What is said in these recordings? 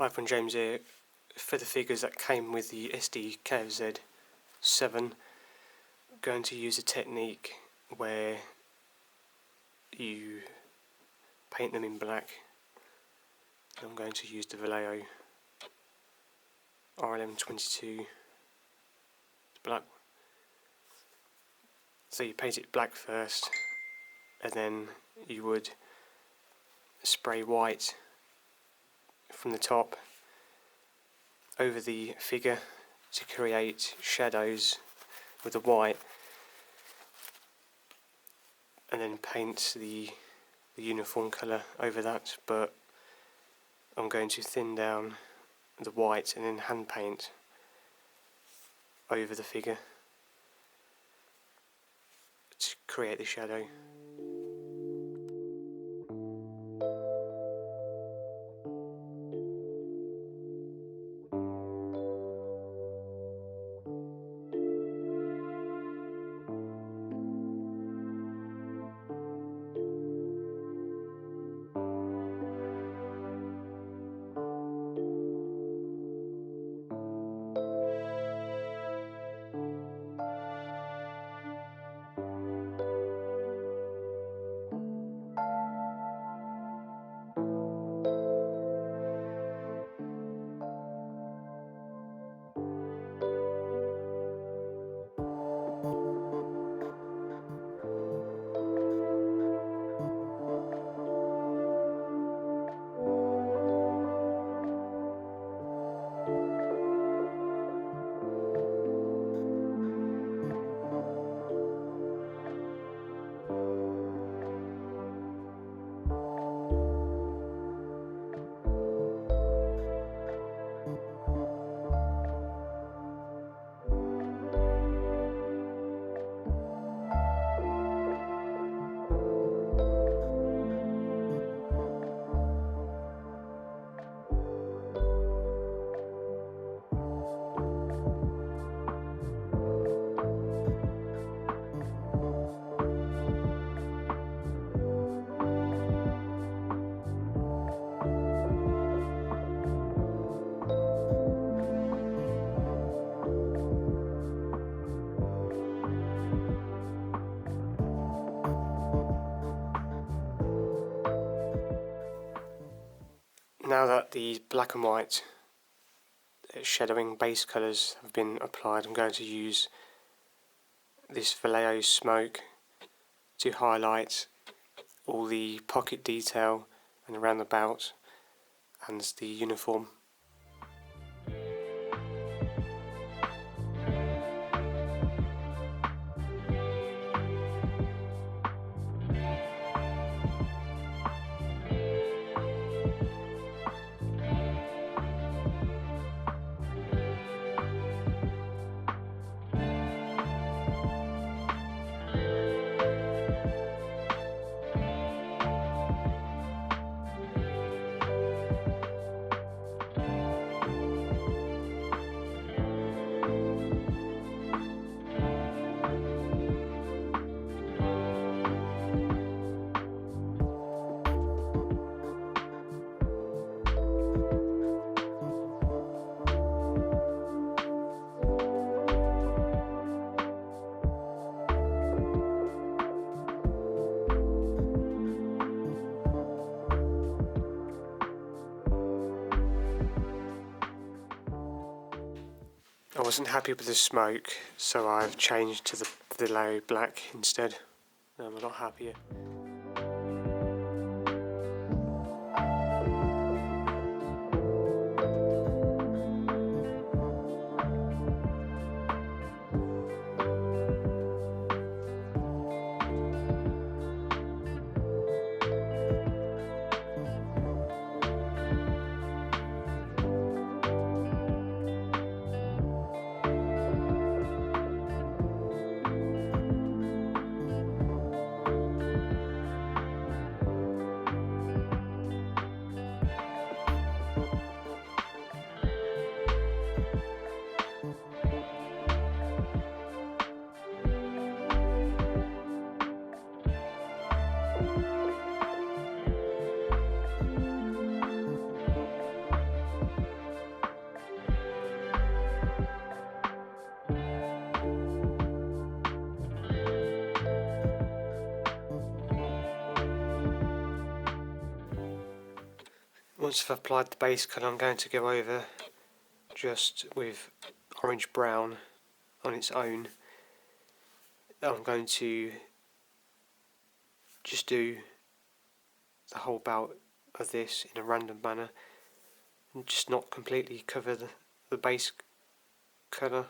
Hi from James here. For the figures that came with the Sd.kfz 7, I'm going to use a technique where you paint them in black. I'm going to use the Vallejo RLM22 black. So you paint it black first, and then you would spray white from the top over the figure to create shadows with the white, and then paint the uniform colour over that, but I'm going to thin down the white and then hand paint over the figure to create the shadow. Now that the black and white shadowing base colours have been applied, I'm going to use this Vallejo smoke to highlight all the pocket detail and around the belt and the uniform. I wasn't happy with the smoke, so I've changed to the Vallejo black instead. I'm a lot happier. Once I've applied the base colour, I'm going to go over just with orange brown on its own. I'm going to just do the whole bout of this in a random manner and just not completely cover the base colour.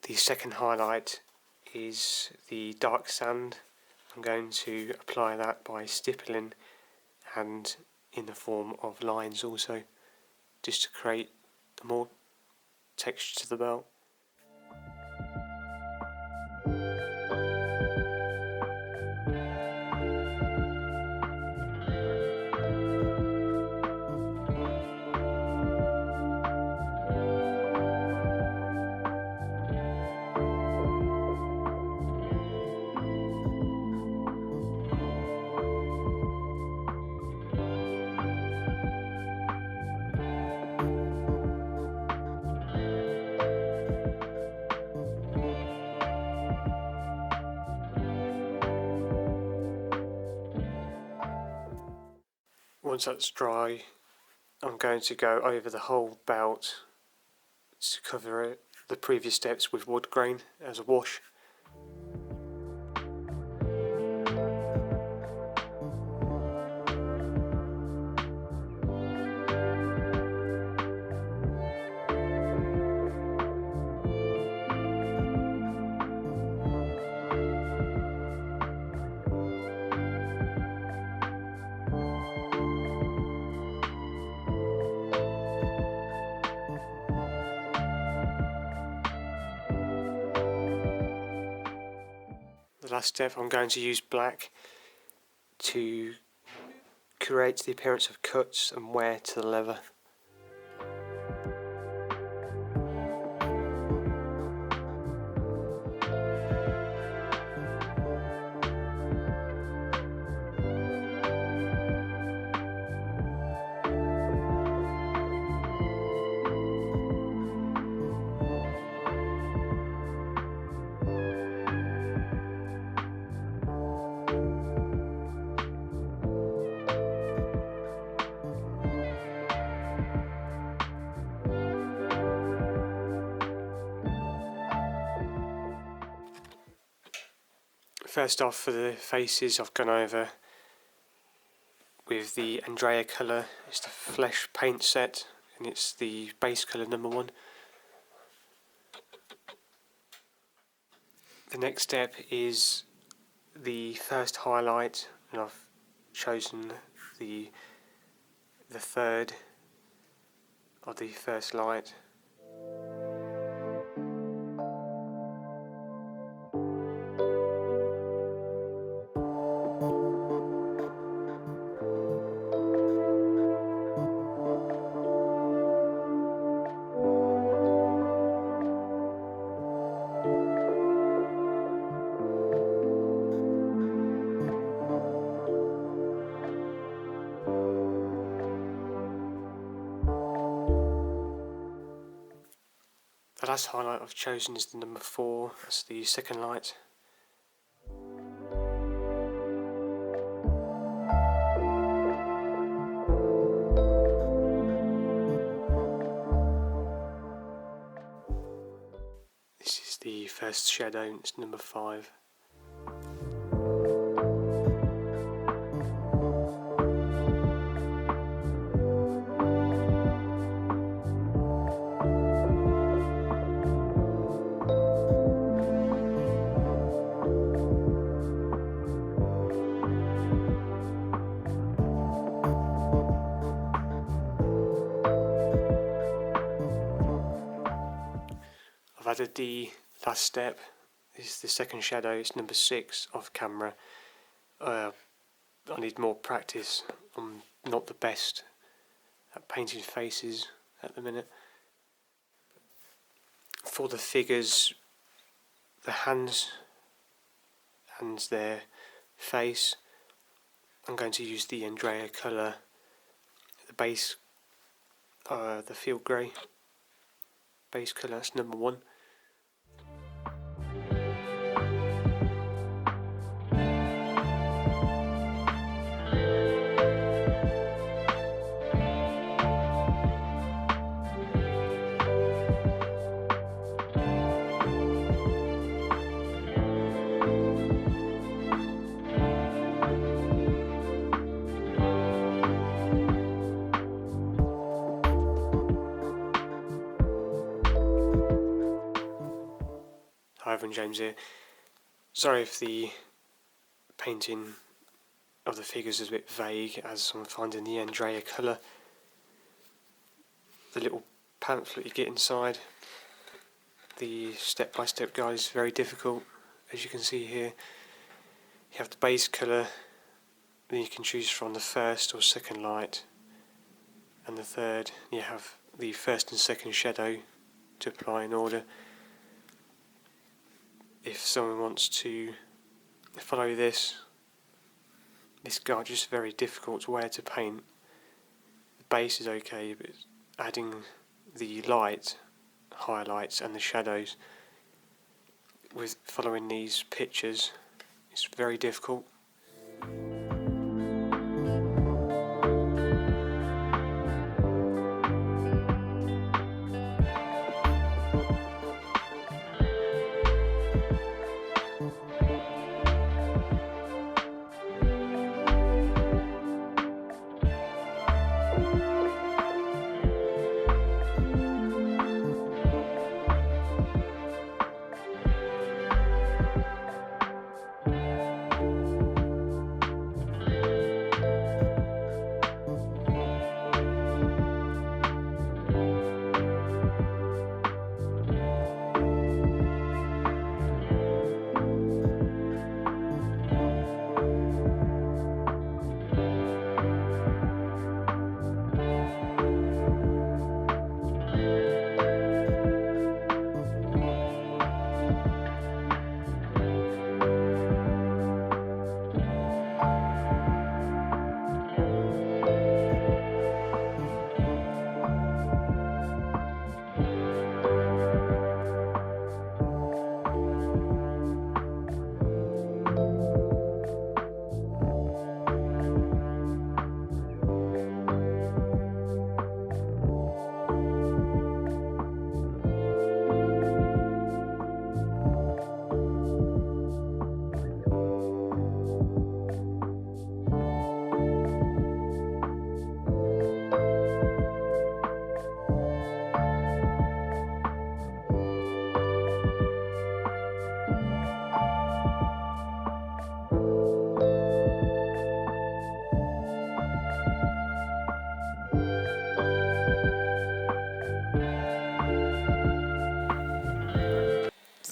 The second highlight is the dark sand. I'm going to apply that by stippling and in the form of lines also, just to create more texture to the belt. Once that's dry, I'm going to go over the whole belt to cover the previous steps with wood grain as a wash. The last step, I'm going to use black to create the appearance of cuts and wear to the leather. First off, for the faces, I've gone over with the Andrea colour. It's the Flesh paint set and it's the base colour number 1. The next step is the first highlight, and I've chosen the third of the first light. The last highlight I've chosen is the number 4, that's the second light. This is the first shadow, and it's number 5. I've added the last step. This is the second shadow, it's number 6 off camera. I need more practice. I'm not the best at painting faces at the minute. For the figures, the hands and their face, I'm going to use the Andrea colour, the base, the field grey base colour, that's number 1. Hi everyone, James here. Sorry if the painting of the figures is a bit vague, as I'm finding the Andrea colour. The little pamphlet you get inside, the step-by-step guide is very difficult, as you can see here. You have the base colour, then you can choose from the first or second light, and the third. You have the first and second shadow to apply in order. If someone wants to follow this guide is very difficult where to paint. The base is okay, but adding the light, highlights and the shadows with following these pictures is very difficult.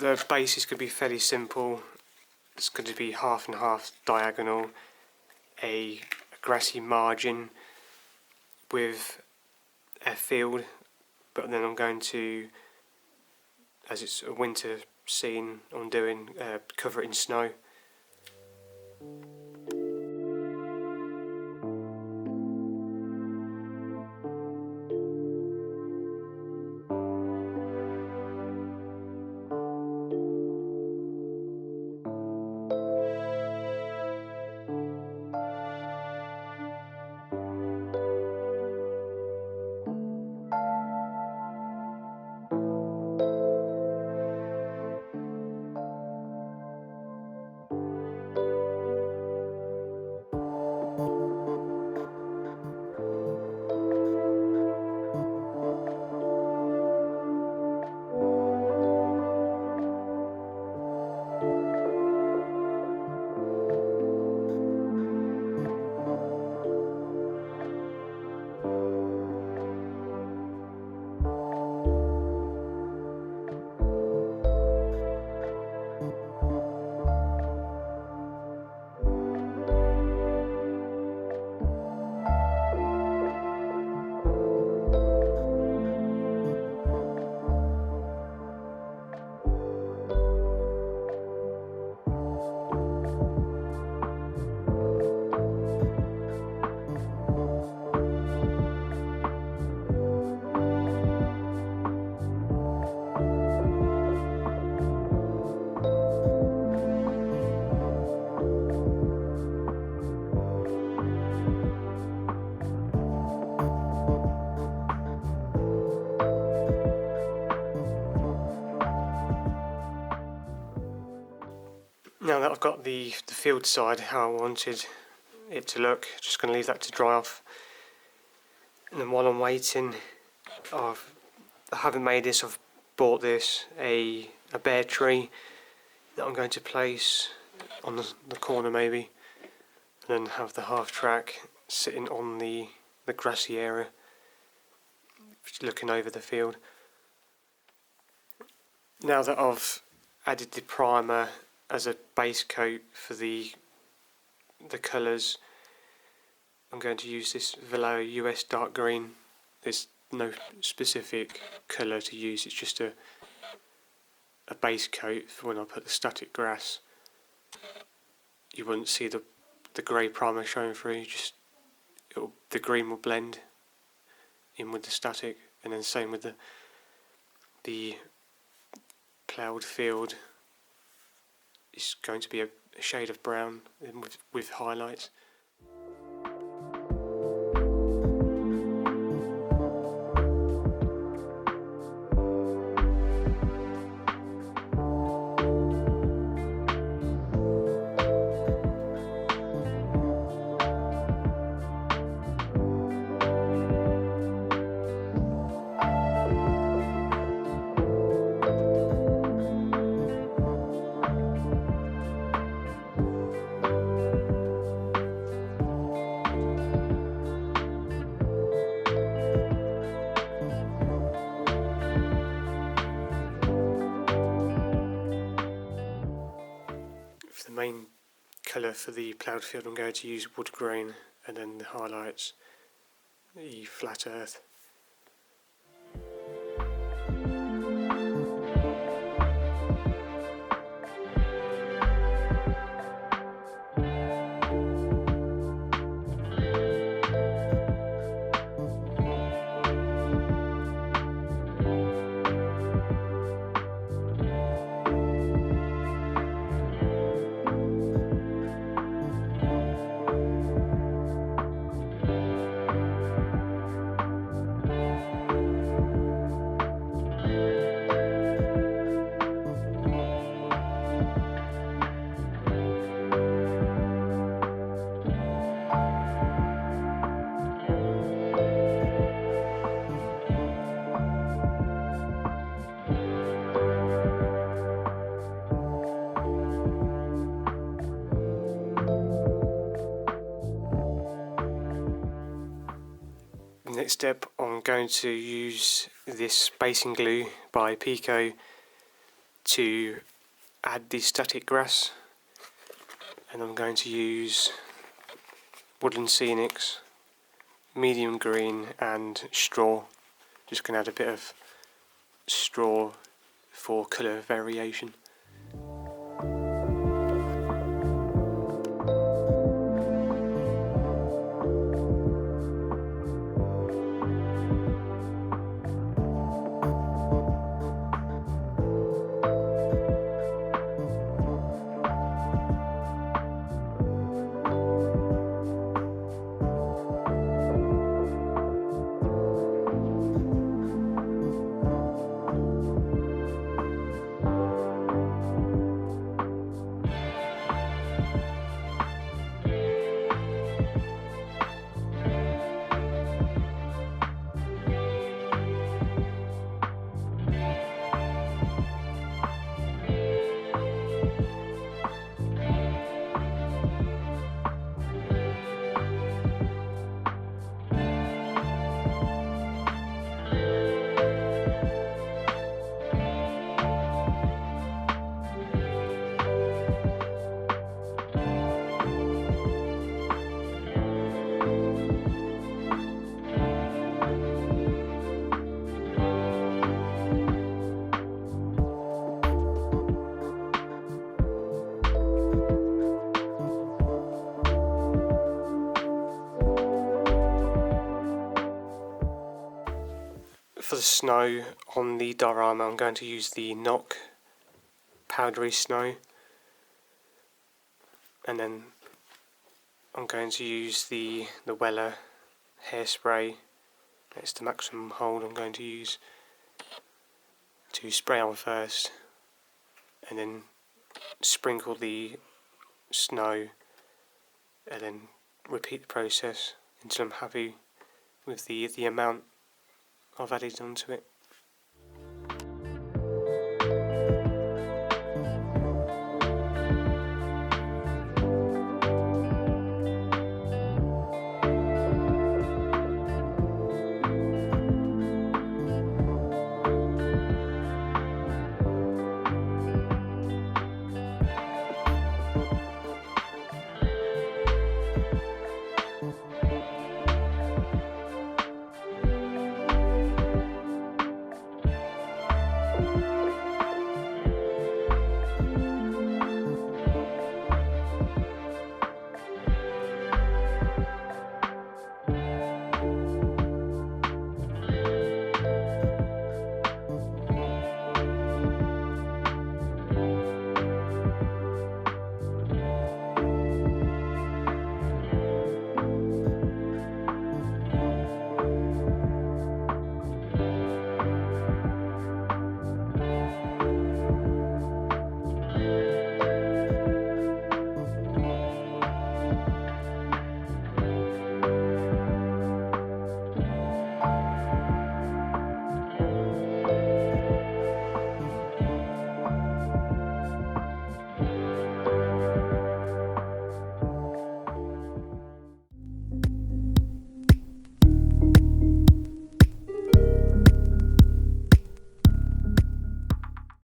The basis could be fairly simple. It's going to be half and half diagonal, a grassy margin with a field, but then I'm going to, as it's a winter scene I'm doing, cover it in snow. I've got the field side how I wanted it to look. Just going to leave that to dry off. And then while I'm waiting, I haven't made this, I've bought this, a bare tree that I'm going to place on the corner maybe, and then have the half track sitting on the grassy area, looking over the field. Now that I've added the primer as a base coat for the colours, I'm going to use this Vallejo US dark green. There's no specific colour to use, it's just a base coat for when I put the static grass. You wouldn't see the grey primer showing through, the green will blend in with the static, and then same with the ploughed field. It's going to be a shade of brown with highlights. For the main colour for the ploughed field, I'm going to use wood grain, and then the highlights, the flat earth. Next step, I'm going to use this basing glue by Pico to add the static grass, and I'm going to use Woodland Scenics, medium green and straw. Just going to add a bit of straw for colour variation. For the snow on the Diorama, I'm going to use the Knock powdery snow, and then I'm going to use the Weller hairspray. It's the maximum hold I'm going to use to spray on first, and then sprinkle the snow, and then repeat the process until I'm happy with the amount I've added onto it.